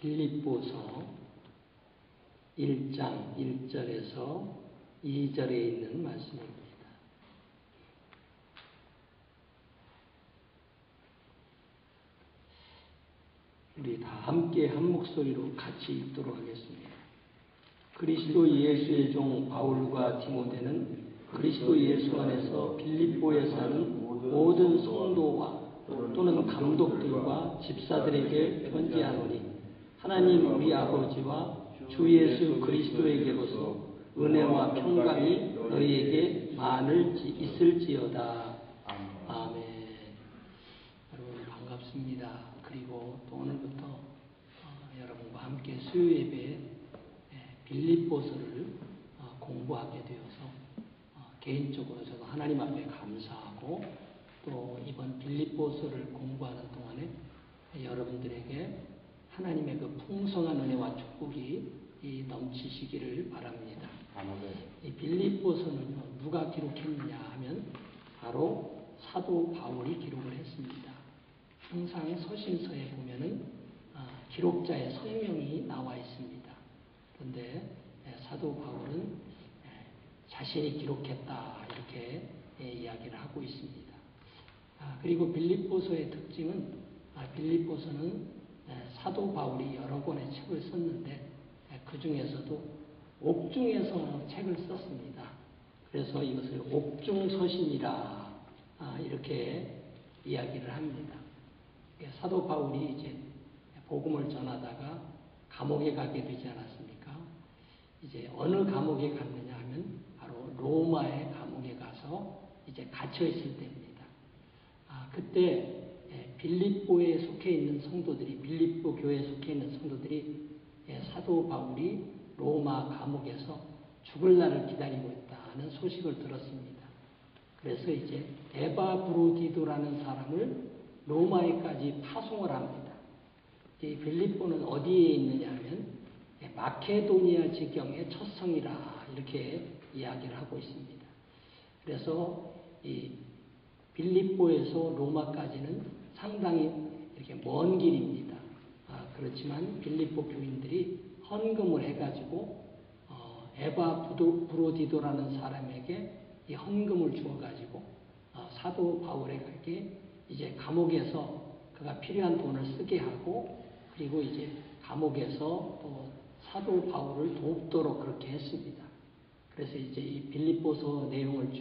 빌립보서 1장 1절에서 2절에 있는 말씀입니다. 우리 다 함께 한 목소리로 같이 읽도록 하겠습니다. 그리스도 예수의 종 바울과 디모데는 그리스도 예수 안에서 빌립보에 사는 모든 성도와 또는 감독들과 집사들에게 편지하노니 하나님 우리 아버지와 주 예수 그리스도에게로서 은혜와 평강이 너희에게 많을 있을지어다. 아멘. 여러분 반갑습니다. 그리고 또 오늘부터 여러분과 함께 수요 예배에 빌립보서를 공부하게 되어서 개인적으로 저도 하나님 앞에 감사하고 또 이번 빌립보서를 공부하는 동안에 여러분들에게 하나님의 그 풍성한 은혜와 축복이 넘치시기를 바랍니다. 이 빌립보서는 누가 기록했느냐 하면 바로 사도 바울이 기록을 했습니다. 항상 서신서에 보면은 기록자의 성명이 나와 있습니다. 그런데 사도 바울은 자신이 기록했다 이렇게 이야기를 하고 있습니다. 그리고 빌립보서의 특징은 빌립보서는 사도 바울이 여러 권의 책을 썼는데 그 중에서도 옥중에서 책을 썼습니다. 그래서 이것을 옥중서신이라 이렇게 이야기를 합니다. 사도 바울이 이제 복음을 전하다가 감옥에 가게 되지 않았습니까? 이제 어느 감옥에 갔느냐 하면 바로 로마의 감옥에 가서 이제 갇혀 있을 때입니다. 그때 빌립보에 속해 있는 성도들이, 빌립보 교회에 속해 있는 성도들이 사도 바울이 로마 감옥에서 죽을 날을 기다리고 있다는 소식을 들었습니다. 그래서 이제 에바브로디도라는 사람을 로마에까지 파송을 합니다. 이 빌립보는 어디에 있느냐 하면 마케도니아 지경의 첫 성이라 이렇게 이야기를 하고 있습니다. 그래서 이 빌립보에서 로마까지는 상당히 이렇게 먼 길입니다. 그렇지만 빌립보 교인들이 헌금을 해가지고 에바브로디도라는 사람에게 이 헌금을 주어가지고 사도 바울에게 이제 감옥에서 그가 필요한 돈을 쓰게 하고 그리고 이제 감옥에서 또 사도 바울을 돕도록 그렇게 했습니다. 그래서 이제 이 빌립보서 내용을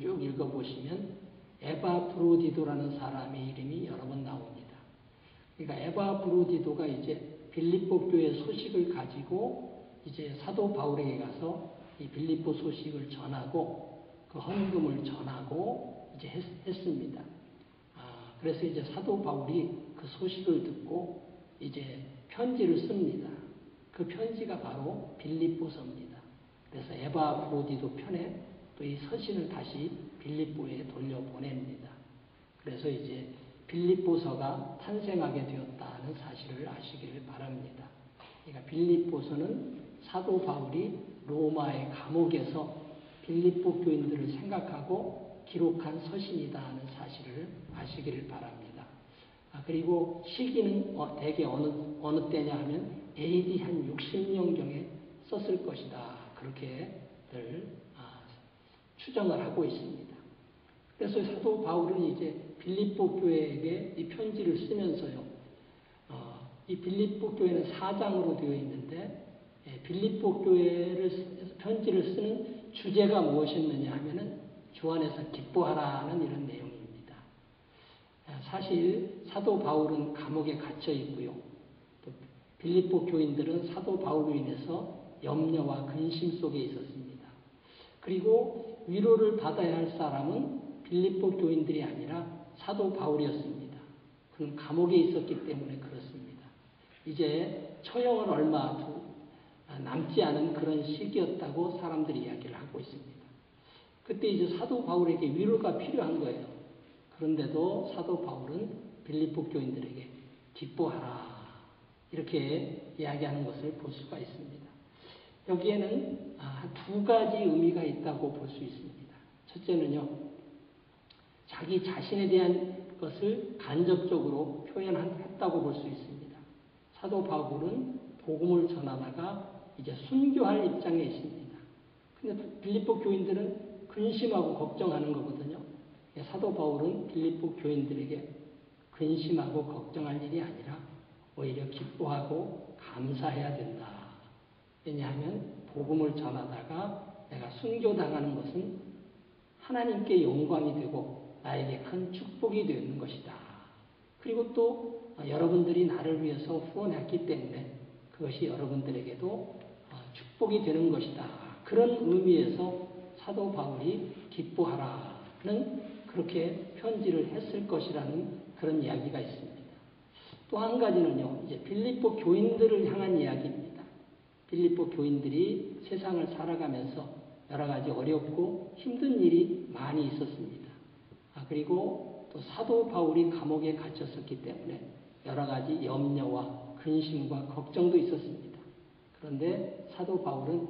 쭉 읽어보시면 에바브로디도라는 사람의 이름이 여러 번 나옵니다. 그러니까 에바브로디도가 이제 빌립보 교회 소식을 가지고 이제 사도 바울에게 가서 이 빌립보 소식을 전하고 그 헌금을 전하고 이제 했습니다. 그래서 이제 사도 바울이 그 소식을 듣고 이제 편지를 씁니다. 그 편지가 바로 빌립보서입니다. 그래서 에바브로디도 편에 또 이 서신을 다시 빌립보에 돌려보냅니다. 그래서 이제 빌립보서가 탄생하게 되었다는 사실을 아시기를 바랍니다. 그러니까 빌립보서는 사도 바울이 로마의 감옥에서 빌립보 교인들을 생각하고 기록한 서신이다 하는 사실을 아시기를 바랍니다. 그리고 시기는 대개 어느 때냐 하면 AD 한 60년경에 썼을 것이다. 그렇게들 추정을 하고 있습니다. 그래서 사도 바울은 이제 빌립보 교회에게 이 편지를 쓰면서요. 이 빌립보 교회는 4장으로 되어 있는데 빌립보 교회를 편지를 쓰는 주제가 무엇이었느냐 하면은 주 안에서 기뻐하라는 이런 내용입니다. 사실 사도 바울은 감옥에 갇혀 있고요. 또 빌립보 교인들은 사도 바울로 인해서 염려와 근심 속에 있었습니다. 그리고 위로를 받아야 할 사람은 빌립보 교인들이 아니라 사도 바울이었습니다. 그는 감옥에 있었기 때문에 그렇습니다. 이제 처형을 얼마 남지 않은 그런 시기였다고 사람들이 이야기를 하고 있습니다. 그때 이제 사도 바울에게 위로가 필요한 거예요. 그런데도 사도 바울은 빌립보 교인들에게 기뻐하라 이렇게 이야기하는 것을 볼 수가 있습니다. 여기에는 두 가지 의미가 있다고 볼 수 있습니다. 첫째는요, 자기 자신에 대한 것을 간접적으로 표현했다고 볼 수 있습니다. 사도 바울은 복음을 전하다가 이제 순교할 입장에 있습니다. 근데 빌립보 교인들은 근심하고 걱정하는 거거든요. 사도 바울은 빌립보 교인들에게 근심하고 걱정할 일이 아니라 오히려 기뻐하고 감사해야 된다. 왜냐하면 복음을 전하다가 내가 순교당하는 것은 하나님께 영광이 되고 나에게 큰 축복이 되는 것이다. 그리고 또 여러분들이 나를 위해서 후원했기 때문에 그것이 여러분들에게도 축복이 되는 것이다. 그런 의미에서 사도 바울이 기뻐하라는 그렇게 편지를 했을 것이라는 그런 이야기가 있습니다. 또 한 가지는요, 이제 빌립보 교인들을 향한 이야기입니다. 빌립보 교인들이 세상을 살아가면서 여러 가지 어렵고 힘든 일이 많이 있었습니다. 그리고 또 사도 바울이 감옥에 갇혔었기 때문에 여러 가지 염려와 근심과 걱정도 있었습니다. 그런데 사도 바울은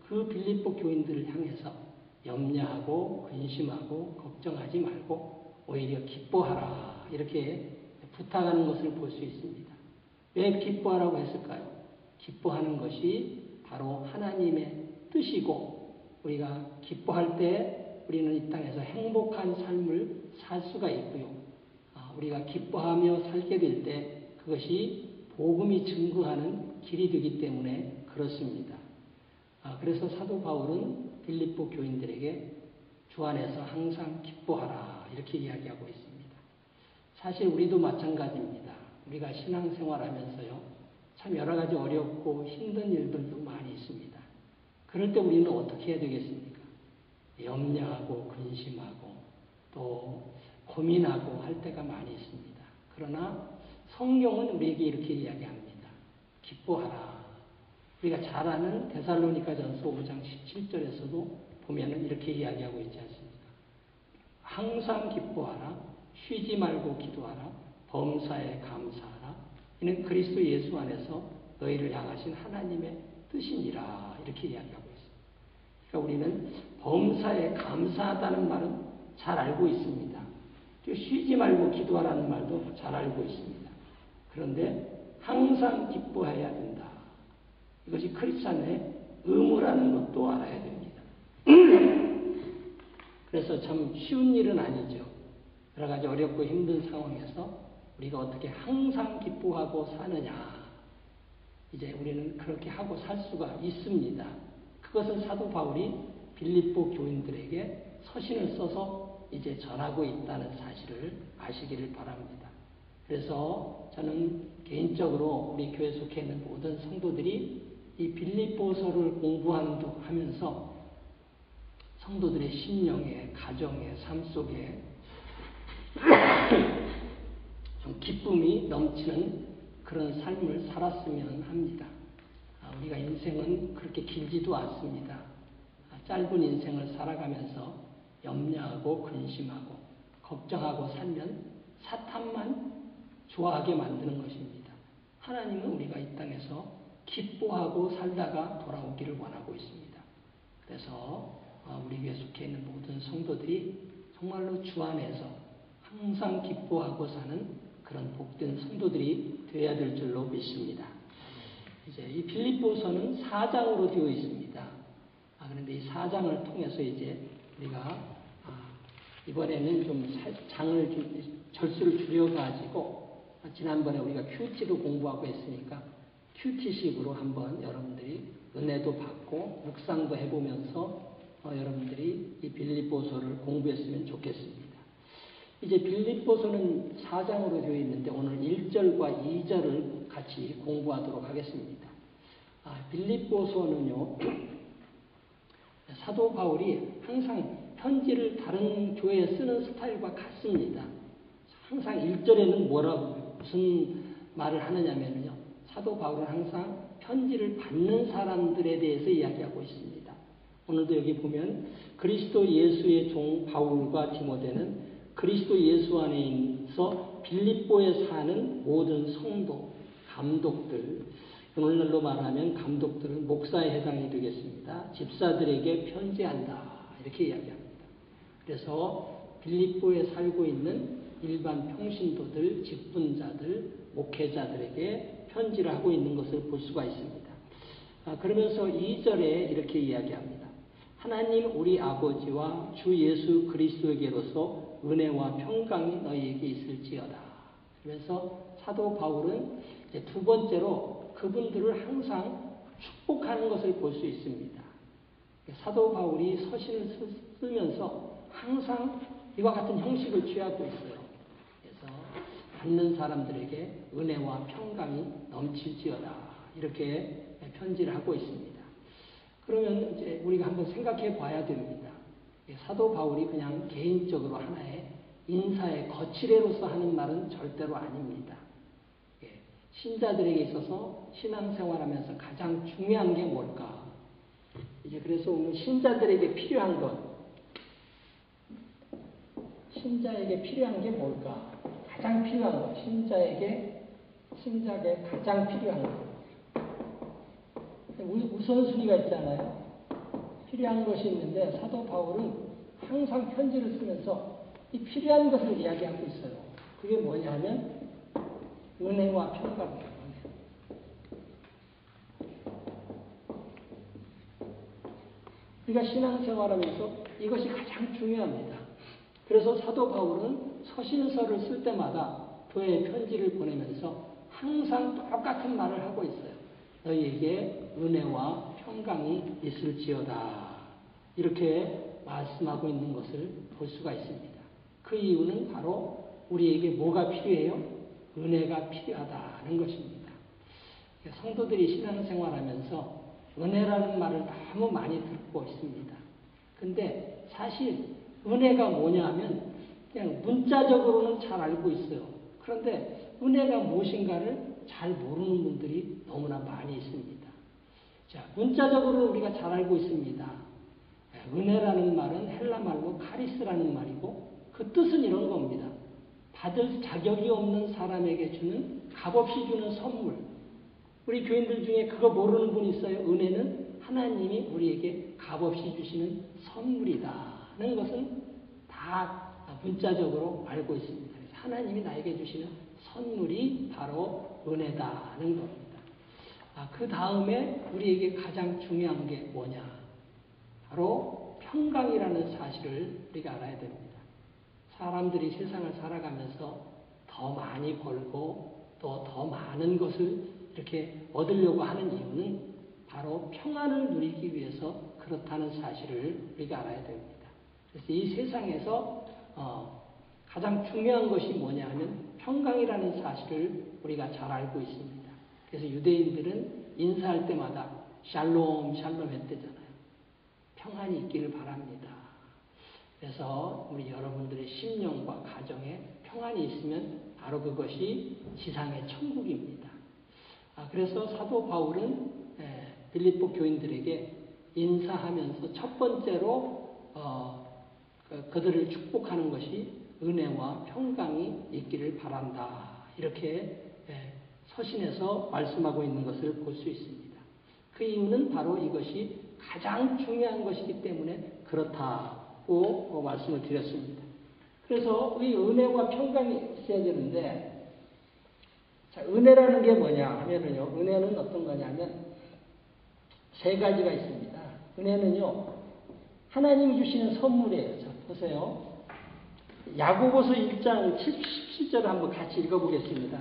그 빌립보 교인들을 향해서 염려하고 근심하고 걱정하지 말고 오히려 기뻐하라 이렇게 부탁하는 것을 볼 수 있습니다. 왜 기뻐하라고 했을까요? 기뻐하는 것이 바로 하나님의 뜻이고 우리가 기뻐할 때 우리는 이 땅에서 행복한 삶을 살 수가 있고요. 우리가 기뻐하며 살게 될 때 그것이 복음이 증거하는 길이 되기 때문에 그렇습니다. 그래서 사도 바울은 빌립보 교인들에게 주 안에서 항상 기뻐하라 이렇게 이야기하고 있습니다. 사실 우리도 마찬가지입니다. 우리가 신앙생활하면서요. 참 여러 가지 어렵고 힘든 일들도 많이 있습니다. 그럴 때 우리는 어떻게 해야 되겠습니까? 염려하고 근심하고 또 고민하고 할 때가 많이 있습니다. 그러나 성경은 우리에게 이렇게 이야기합니다. 기뻐하라. 우리가 잘 아는 데살로니가전서 5장 17절에서도 보면은 이렇게 이야기하고 있지 않습니까? 항상 기뻐하라. 쉬지 말고 기도하라. 범사에 감사하라. 이는 그리스도 예수 안에서 너희를 향하신 하나님의 뜻이니라. 이렇게 이야기하고 있습니다. 그러니까 우리는 범사에 감사하다는 말은 잘 알고 있습니다. 또 쉬지 말고 기도하라는 말도 잘 알고 있습니다. 그런데 항상 기뻐해야 된다. 이것이 크리스찬의 의무라는 것도 알아야 됩니다. 그래서 참 쉬운 일은 아니죠. 여러 가지 어렵고 힘든 상황에서 우리가 어떻게 항상 기뻐하고 사느냐. 이제 우리는 그렇게 하고 살 수가 있습니다. 그것을 사도 바울이 빌립보 교인들에게 서신을 써서 이제 전하고 있다는 사실을 아시기를 바랍니다. 그래서 저는 개인적으로 우리 교회 속해 있는 모든 성도들이 이 빌립보서를 공부하면서 성도들의 심령에, 가정에, 삶 속에 좀 기쁨이 넘치는 그런 삶을 살았으면 합니다. 우리가 인생은 그렇게 길지도 않습니다. 짧은 인생을 살아가면서 염려하고 근심하고 걱정하고 살면 사탄만 좋아하게 만드는 것입니다. 하나님은 우리가 이 땅에서 기뻐하고 살다가 돌아오기를 원하고 있습니다. 그래서 우리 교회 속해 있는 모든 성도들이 정말로 주 안에서 항상 기뻐하고 사는 그런 복된 성도들이 되어야 될 줄로 믿습니다. 이제 이 빌립보서는 4장으로 되어 있습니다. 그런데 이 4장을 통해서 이제 우리가 이번에는 좀 절수를 줄여가지고 지난번에 우리가 QT도 공부하고 했으니까 QT식으로 한번 여러분들이 은혜도 받고 묵상도 해보면서 여러분들이 이 빌립보서를 공부했으면 좋겠습니다. 이제 빌립보서는 4장으로 되어 있는데 오늘 1절과 2절을 같이 공부하도록 하겠습니다. 빌립보서는요, 사도 바울이 항상 편지를 다른 교회에 쓰는 스타일과 같습니다. 항상 1절에는 무슨 말을 하느냐면요, 사도 바울은 항상 편지를 받는 사람들에 대해서 이야기하고 있습니다. 오늘도 여기 보면 그리스도 예수의 종 바울과 디모데는 그리스도 예수 안에서 빌립보에 사는 모든 성도, 감독들, 오늘날로 말하면 감독들은 목사에 해당이 되겠습니다. 집사들에게 편지한다. 이렇게 이야기합니다. 그래서 빌립보에 살고 있는 일반 평신도들, 직분자들, 목회자들에게 편지를 하고 있는 것을 볼 수가 있습니다. 그러면서 2절에 이렇게 이야기합니다. 하나님 우리 아버지와 주 예수 그리스도에게로서 은혜와 평강이 너희에게 있을지어다. 그래서 사도 바울은 이제 두 번째로 그분들을 항상 축복하는 것을 볼 수 있습니다. 사도 바울이 서신을 쓰면서 항상 이와 같은 형식을 취하고 있어요. 그래서 받는 사람들에게 은혜와 평강이 넘칠지어다. 이렇게 편지를 하고 있습니다. 그러면 이제 우리가 한번 생각해 봐야 됩니다. 사도 바울이 그냥 개인적으로 하나의 인사의 거치례로서 하는 말은 절대로 아닙니다. 신자들에게 있어서 신앙생활하면서 가장 중요한 게 뭘까? 이제 그래서 오늘 신자들에게 필요한 것, 신자에게 필요한 게 뭘까? 가장 필요한 것, 신자에게 가장 필요한 것. 우선순위가 있잖아요. 필요한 것이 있는데 사도 바울은 항상 편지를 쓰면서 이 필요한 것을 이야기하고 있어요. 그게 뭐냐면 은혜와 평강이에요. 우리가 신앙생활하면서 이것이 가장 중요합니다. 그래서 사도 바울은 서신서를 쓸 때마다 교회에 편지를 보내면서 항상 똑같은 말을 하고 있어요. 너희에게 은혜와 평강이 있을지어다. 이렇게 말씀하고 있는 것을 볼 수가 있습니다. 그 이유는 바로 우리에게 뭐가 필요해요? 은혜가 필요하다는 것입니다. 성도들이 신앙생활하면서 은혜라는 말을 너무 많이 듣고 있습니다. 근데 사실 은혜가 뭐냐 하면 그냥 문자적으로는 잘 알고 있어요. 그런데 은혜가 무엇인가를 잘 모르는 분들이 너무나 많이 있습니다. 자, 문자적으로 우리가 잘 알고 있습니다. 은혜라는 말은 헬라 말로 카리스라는 말이고 그 뜻은 이런 겁니다. 받을 자격이 없는 사람에게 주는 값없이 주는 선물. 우리 교인들 중에 그거 모르는 분 있어요? 은혜는 하나님이 우리에게 값없이 주시는 선물이다는 것은 다 문자적으로 알고 있습니다. 그래서 하나님이 나에게 주시는 선물이 바로 은혜다는 겁니다. 그 다음에 우리에게 가장 중요한 게 뭐냐? 바로 평강이라는 사실을 우리가 알아야 됩니다. 사람들이 세상을 살아가면서 더 많이 벌고 또 더 많은 것을 이렇게 얻으려고 하는 이유는 바로 평안을 누리기 위해서 그렇다는 사실을 우리가 알아야 됩니다. 그래서 이 세상에서 가장 중요한 것이 뭐냐 하면 평강이라는 사실을 우리가 잘 알고 있습니다. 그래서 유대인들은 인사할 때마다 샬롬 샬롬 했대잖아요. 평안이 있기를 바랍니다. 그래서 우리 여러분들의 심령과 가정에 평안이 있으면 바로 그것이 지상의 천국입니다. 그래서 사도 바울은 빌립보 교인들에게 인사하면서 첫 번째로 그들을 축복하는 것이 은혜와 평강이 있기를 바란다. 이렇게 서신에서 말씀하고 있는 것을 볼 수 있습니다. 그 이유는 바로 이것이 가장 중요한 것이기 때문에 그렇다고 말씀을 드렸습니다. 그래서 이 은혜와 평강이 있어야 되는데, 자, 은혜라는 게 뭐냐 하면은요, 은혜는 어떤 거냐면 세 가지가 있습니다. 은혜는요, 하나님이 주시는 선물이에요. 자, 보세요. 야고보서 1장 17절을 한번 같이 읽어보겠습니다.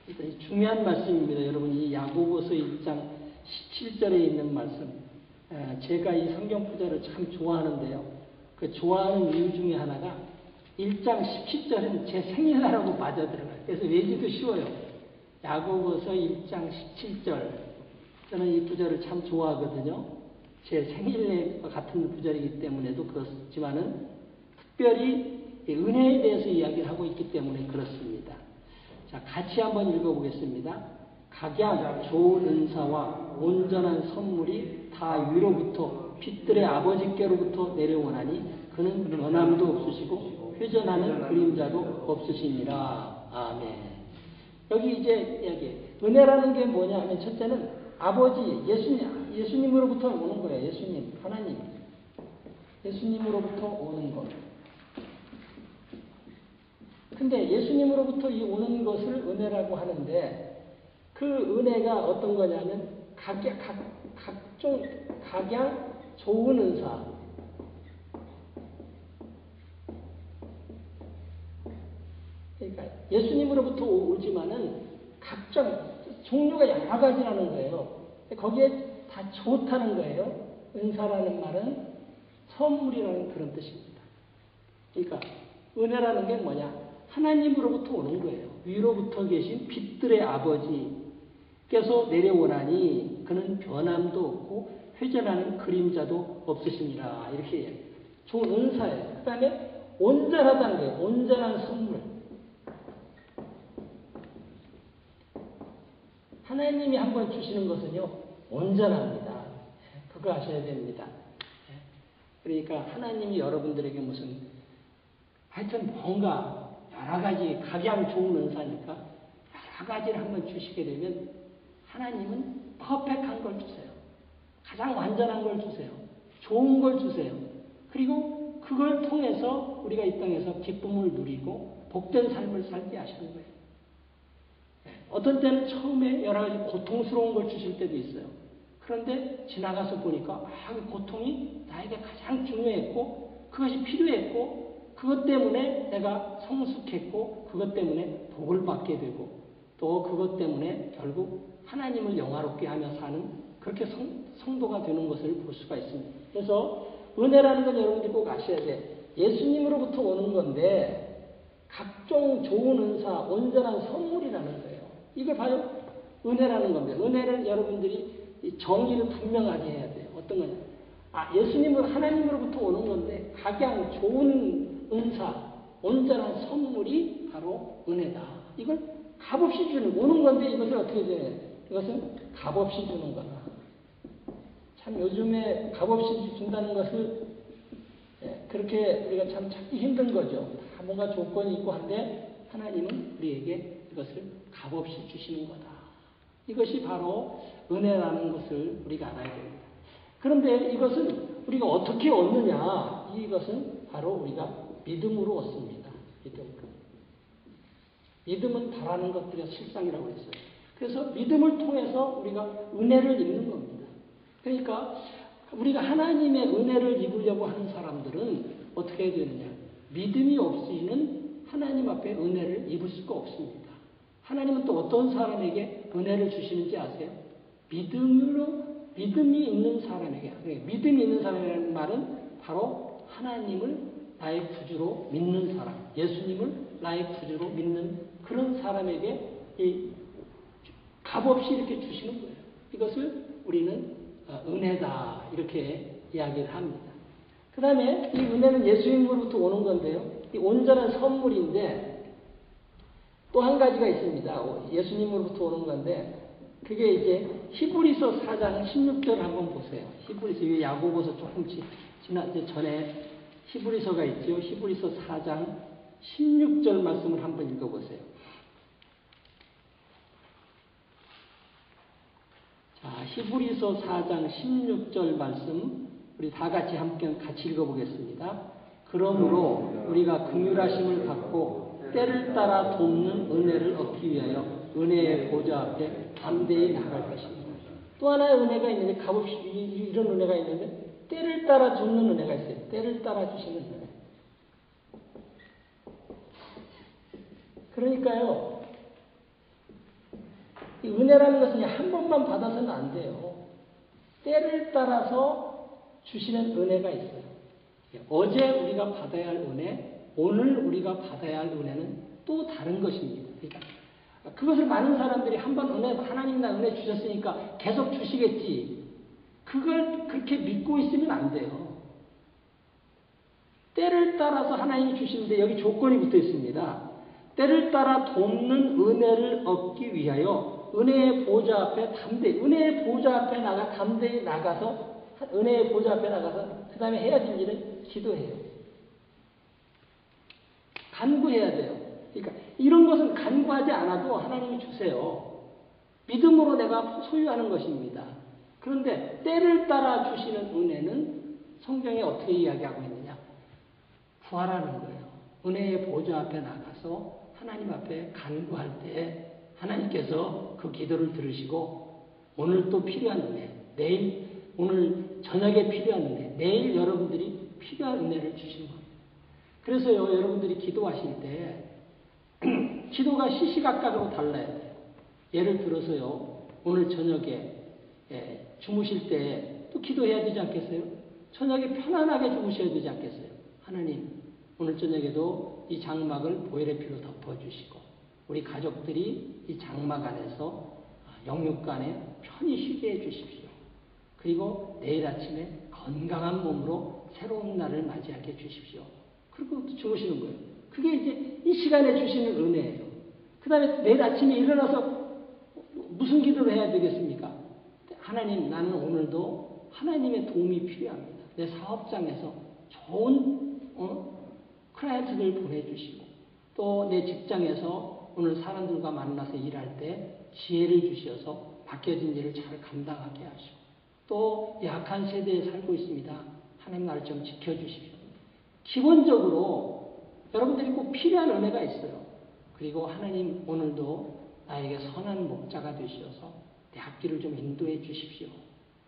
일단 중요한 말씀입니다. 여러분, 이 야고보서 1장 17절에 있는 말씀. 제가 이 성경 구절을 참 좋아하는데요. 그 좋아하는 이유 중에 하나가 1장 17절은 제 생일날하고 맞아 들어가요. 그래서 외기도 쉬워요. 야고보서 1장 17절. 저는 이 구절을 참 좋아하거든요. 제 생일과 같은 구절이기 때문에도 그렇지만은 특별히 은혜에 대해서 이야기를 하고 있기 때문에 그렇습니다. 자, 같이 한번 읽어보겠습니다. 각양 좋은 은사와 온전한 선물이 다 위로부터 빛들의 아버지께로부터 내려오나니 그는 변함도 없으시고 회전하는 그림자도 없으시니라. 아멘. 여기 이제 이야기 은혜라는 게 뭐냐 하면 첫째는 아버지 예수님으로부터 오는 거예요. 예수님 하나님 예수님으로부터 오는 것. 근데 예수님으로부터 이 오는 것을 은혜라고 하는데 그 그 은혜가 어떤 거냐면 각종 각양 좋은 은사. 그러니까 예수님으로부터 오지만은 각종 종류가 여러 가지라는 거예요. 거기에 다 좋다는 거예요. 은사라는 말은 선물이라는 그런 뜻입니다. 그러니까 은혜라는 게 뭐냐? 하나님으로부터 오는 거예요. 위로부터 계신 빛들의 아버지께서 내려오나니 그는 변함도 없고 회전하는 그림자도 없으시니라. 이렇게 얘기해요. 좋은 은사예요. 그 다음에 온전하다는 거예요. 온전한 선물. 하나님이 한번 주시는 것은요, 온전합니다. 그거 아셔야 됩니다. 그러니까 하나님이 여러분들에게 무슨, 하여튼 뭔가 여러 가지 각양 좋은 은사니까 여러 가지를 한번 주시게 되면 하나님은 퍼펙트한 걸 주세요. 가장 완전한 걸 주세요. 좋은 걸 주세요. 그리고 그걸 통해서 우리가 이 땅에서 기쁨을 누리고 복된 삶을 살게 하시는 거예요. 어떤 때는 처음에 여러 가지 고통스러운 걸 주실 때도 있어요. 그런데 지나가서 보니까 그 고통이 나에게 가장 중요했고 그것이 필요했고 그것 때문에 내가 성숙했고 그것 때문에 복을 받게 되고 또 그것 때문에 결국 하나님을 영화롭게 하며 사는 그렇게 성도가 되는 것을 볼 수가 있습니다. 그래서 은혜라는 건 여러분들이 꼭 아셔야 돼. 예수님으로부터 오는 건데 각종 좋은 은사, 온전한 선물이라는 거예요. 이걸 바로 은혜라는 겁니다. 은혜를 여러분들이 정의를 분명하게 해야 돼요. 어떤 거냐? 예수님은 하나님으로부터 오는 건데 각양 좋은 은사, 온전한 선물이 바로 은혜다. 이걸 값없이 오는 건데 이것을 어떻게 돼요? 이것은 값없이 주는 거다. 참 요즘에 값없이 준다는 것을 그렇게 우리가 참 찾기 힘든 거죠. 다 뭔가 조건이 있고 한데 하나님은 우리에게 이것을 값없이 주시는 거다. 이것이 바로 은혜라는 것을 우리가 알아야 됩니다. 그런데 이것은 우리가 어떻게 얻느냐? 이것은 바로 우리가 믿음으로 얻습니다. 믿음은 바라는 것들의 실상이라고 했어요. 그래서 믿음을 통해서 우리가 은혜를 입는 겁니다. 그러니까 우리가 하나님의 은혜를 입으려고 하는 사람들은 어떻게 해야 되느냐? 믿음이 없이는 하나님 앞에 은혜를 입을 수가 없습니다. 하나님은 또 어떤 사람에게 은혜를 주시는지 아세요? 믿음이 있는 사람에게. 믿음이 있는 사람이라는 말은 바로 하나님을 나의 구주로 믿는 사람, 예수님을 나의 구주로 믿는 그런 사람에게 이 값없이 이렇게 주시는 거예요. 이것을 우리는 은혜다 이렇게 이야기를 합니다. 그 다음에 이 은혜는 예수님으로부터 오는 건데요. 이 온전한 선물인데 또 한 가지가 있습니다. 예수님으로부터 오는 건데 그게 이제 히브리서 4장 16절 한번 보세요. 히브리서 야고보서 조금 전에 히브리서가 있죠. 히브리서 4장 16절 말씀을 한번 읽어보세요. 자, 히브리서 4장 16절 말씀 우리 다 같이 함께 같이 읽어보겠습니다. 그러므로 우리가 긍휼하심을 받고 때를 따라 돕는 은혜를 얻기 위하여 은혜의 보좌 앞에 담대히 나갈 것입니다. 또 하나의 은혜가 있는데 값없이 이런 은혜가 있는데 때를 따라 주는 은혜가 있어요. 때를 따라 주시는 은혜. 그러니까요. 이 은혜라는 것은 한 번만 받아서는 안 돼요. 때를 따라서 주시는 은혜가 있어요. 어제 우리가 받아야 할 은혜, 오늘 우리가 받아야 할 은혜는 또 다른 것입니다. 그러니까 그것을 많은 사람들이 한번 은혜, 하나님 나 은혜 주셨으니까 계속 주시겠지. 그걸 그렇게 믿고 있으면 안 돼요. 때를 따라서 하나님이 주시는데 여기 조건이 붙어 있습니다. 때를 따라 돕는 은혜를 얻기 위하여 은혜의 보좌 앞에 은혜의 보좌 앞에 담대히 나가서 은혜의 보좌 앞에 나가서 그 다음에 해야 될 일은 기도해요. 간구해야 돼요. 그러니까 이런 것은 간구하지 않아도 하나님이 주세요. 믿음으로 내가 소유하는 것입니다. 그런데 때를 따라 주시는 은혜는 성경에 어떻게 이야기하고 있느냐? 구하라는 거예요. 은혜의 보좌 앞에 나가서 하나님 앞에 간구할 때 하나님께서 그 기도를 들으시고 오늘 또 필요한 은혜, 내일 오늘 저녁에 필요한 은혜, 내일 여러분들이 필요한 은혜를 주시는 겁니다. 그래서요, 여러분들이 기도하실 때 기도가 시시각각으로 달라야 돼요. 예를 들어서요, 오늘 저녁에 주무실 때 또 기도해야 되지 않겠어요? 저녁에 편안하게 주무셔야 되지 않겠어요? 하나님, 오늘 저녁에도 이 장막을 보혈의 피로 덮어주시고 우리 가족들이 이 장막 안에서 영육간에 편히 쉬게 해주십시오. 그리고 내일 아침에 건강한 몸으로 새로운 날을 맞이하게 해주십시오. 그리고 또 주무시는 거예요. 그게 이제 이 시간에 주시는 은혜예요. 그 다음에 내일 아침에 일어나서 무슨 기도를 해야 되겠습니까? 하나님, 나는 오늘도 하나님의 도움이 필요합니다. 내 사업장에서 좋은 클라이언트들 보내주시고 또 내 직장에서 오늘 사람들과 만나서 일할 때 지혜를 주셔서 맡겨진 일을 잘 감당하게 하시고 또 약한 세대에 살고 있습니다. 하나님 나를 좀 지켜주십시오. 기본적으로 여러분들이 꼭 필요한 은혜가 있어요. 그리고 하나님 오늘도 나에게 선한 목자가 되셔서 내 앞길을 좀 인도해 주십시오.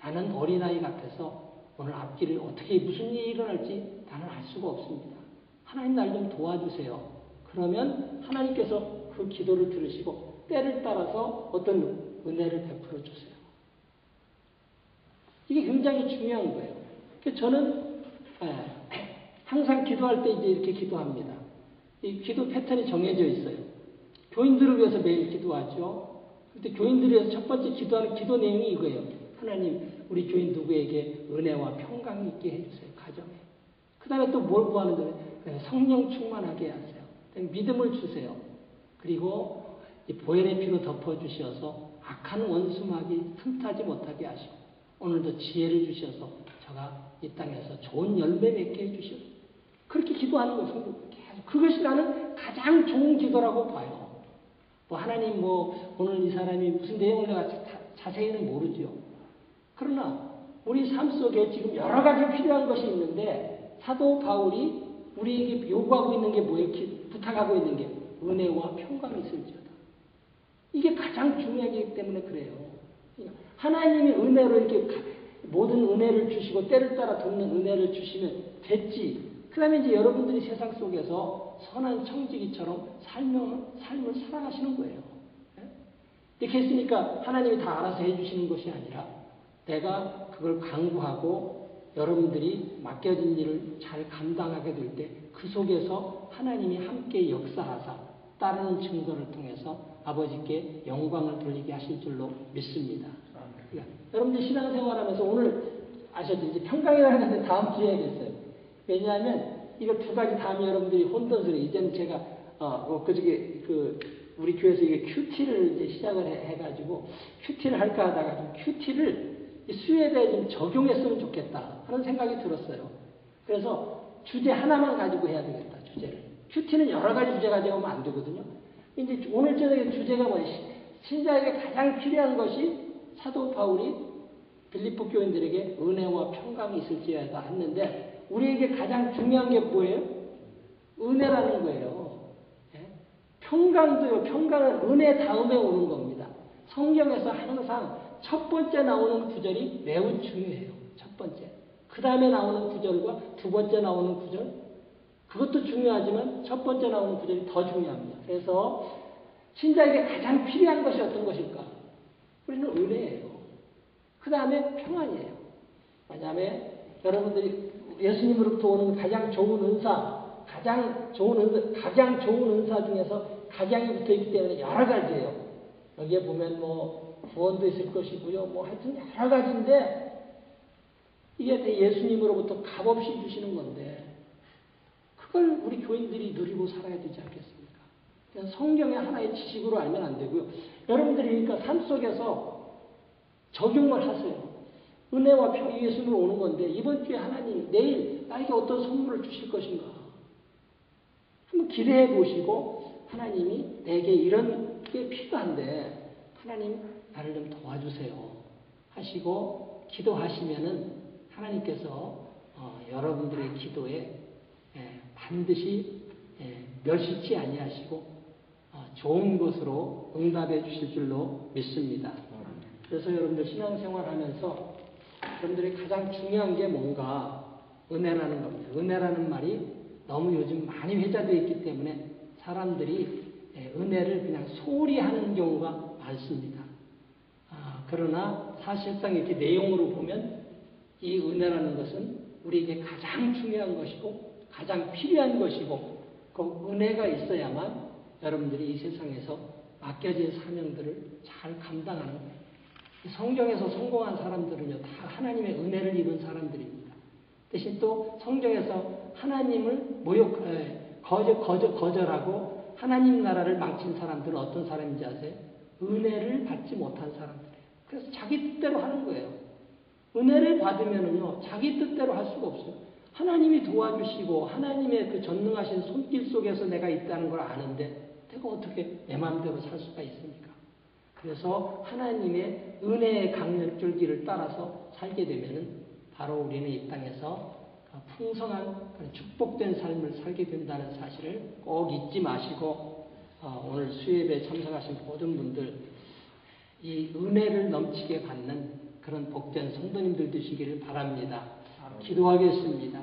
나는 어린아이 같아서 오늘 앞길을 어떻게 무슨 일이 일어날지 나는 알 수가 없습니다. 하나님 날 좀 도와주세요. 그러면 하나님께서 그 기도를 들으시고 때를 따라서 어떤 은혜를 베풀어 주세요. 이게 굉장히 중요한 거예요. 그래서 저는 항상 기도할 때 이제 이렇게 기도합니다. 이 기도 패턴이 정해져 있어요. 교인들을 위해서 매일 기도하죠. 그때 교인들을 위해서 첫 번째 기도하는 기도 내용이 이거예요. 하나님, 우리 교인 누구에게 은혜와 평강이 있게 해주세요. 가정에. 그 다음에 또 뭘 구하는 거예요? 성령 충만하게 하세요. 믿음을 주세요. 그리고 이 보혈의 피로 덮어주셔서 악한 원수막이 틈타지 못하게 하시고 오늘도 지혜를 주셔서 제가 이 땅에서 좋은 열매 맺게 해주시고 그렇게 기도하는 것은 계속 그것이 나는 가장 좋은 기도라고 봐요. 뭐 하나님 오늘 이 사람이 무슨 내용을 내가 자세히는 모르죠. 그러나 우리 삶 속에 지금 여러 가지 필요한 것이 있는데 사도 바울이 우리에게 요구하고 있는 게 뭐예요? 부탁하고 있는 게 은혜와 평강이 있을지어다. 이게 가장 중요하기 때문에 그래요. 하나님이 은혜로 이렇게 모든 은혜를 주시고 때를 따라 돕는 은혜를 주시면 됐지. 그 다음에 이제 여러분들이 세상 속에서 선한 청지기처럼 삶을 살아가시는 거예요. 이렇게 했으니까 하나님이 다 알아서 해주시는 것이 아니라 내가 그걸 강구하고 여러분들이 맡겨진 일을 잘 감당하게 될 때 그 속에서 하나님이 함께 역사하사 따르는 증거를 통해서 아버지께 영광을 돌리게 하실 줄로 믿습니다. 그러니까 여러분들 신앙생활하면서 오늘 아셨죠? 이제 평강이라는 건데 다음 주에 해야겠어요. 왜냐하면 이거 두 가지 다음에 여러분들이 혼돈스러워. 이제는 제가 그저께 우리 교회에서 이게 큐티를 이제 시작을 해가지고 큐티를 할까 하다가 좀 큐티를 수요에 대해 좀 적용했으면 좋겠다 하는 생각이 들었어요. 그래서 주제 하나만 가지고 해야 되겠다, 주제를. 큐티는 여러 가지 주제 가지고 하면 안 되거든요. 이제 오늘 저녁에 주제가 뭐예요? 신자에게 가장 필요한 것이 사도 바울이 빌립보 교인들에게 은혜와 평강이 있을지어다 했는데 우리에게 가장 중요한 게 뭐예요? 은혜라는 거예요. 평강도요. 평강은 은혜 다음에 오는 겁니다. 성경에서 항상 첫 번째 나오는 구절이 매우 중요해요. 첫 번째. 그 다음에 나오는 구절과 두 번째 나오는 구절, 그것도 중요하지만 첫 번째 나오는 구절이 더 중요합니다. 그래서 신자에게 가장 필요한 것이 어떤 것일까? 우리는 은혜예요. 그 다음에 평안이에요. 왜냐하면 여러분들이 예수님으로부터 오는 가장 좋은 은사, 가장 좋은 은사 중에서 가장이 붙어있기 때문에 여러 가지예요. 여기에 보면 구원도 있을 것이고요. 하여튼 여러 가지인데 이게 예수님으로부터 값없이 주시는 건데 그걸 우리 교인들이 누리고 살아야 되지 않겠습니까? 그냥 성경의 하나의 지식으로 알면 안 되고요. 여러분들이 그러니까 삶 속에서 적용을 하세요. 은혜와 평이 예수님으로 오는 건데 이번 주에 하나님 내일 나에게 어떤 선물을 주실 것인가 한번 기대해 보시고 하나님이 내게 이런 게 필요한데 하나님 나를 좀 도와주세요 하시고 기도하시면은 하나님께서 여러분들의 기도에 반드시 멸시치 아니하시고 좋은 것으로 응답해 주실 줄로 믿습니다. 그래서 여러분들 신앙생활 하면서 여러분들이 가장 중요한 게 뭔가 은혜라는 겁니다. 은혜라는 말이 너무 요즘 많이 회자되어 있기 때문에 사람들이 은혜를 그냥 소홀히 하는 경우가 많습니다. 그러나 사실상 이렇게 내용으로 보면 이 은혜라는 것은 우리에게 가장 중요한 것이고 가장 필요한 것이고 그 은혜가 있어야만 여러분들이 이 세상에서 맡겨진 사명들을 잘 감당하는 거예요. 성경에서 성공한 사람들은요, 다 하나님의 은혜를 입은 사람들입니다. 대신 또 성경에서 하나님을 거절하고 하나님 나라를 망친 사람들은 어떤 사람인지 아세요? 은혜를 받지 못한 사람들이에요. 그래서 자기 뜻대로 하는 거예요. 은혜를 받으면은요, 자기 뜻대로 할 수가 없어요. 하나님이 도와주시고 하나님의 그 전능하신 손길 속에서 내가 있다는 걸 아는데 내가 어떻게 내 마음대로 살 수가 있습니까? 그래서 하나님의 은혜의 강력줄기를 따라서 살게 되면은 바로 우리는 이 땅에서 풍성한 축복된 삶을 살게 된다는 사실을 꼭 잊지 마시고 오늘 수예배에 참석하신 모든 분들 이 은혜를 넘치게 받는 그런 복된 성도님들 되시기를 바랍니다. 기도하겠습니다.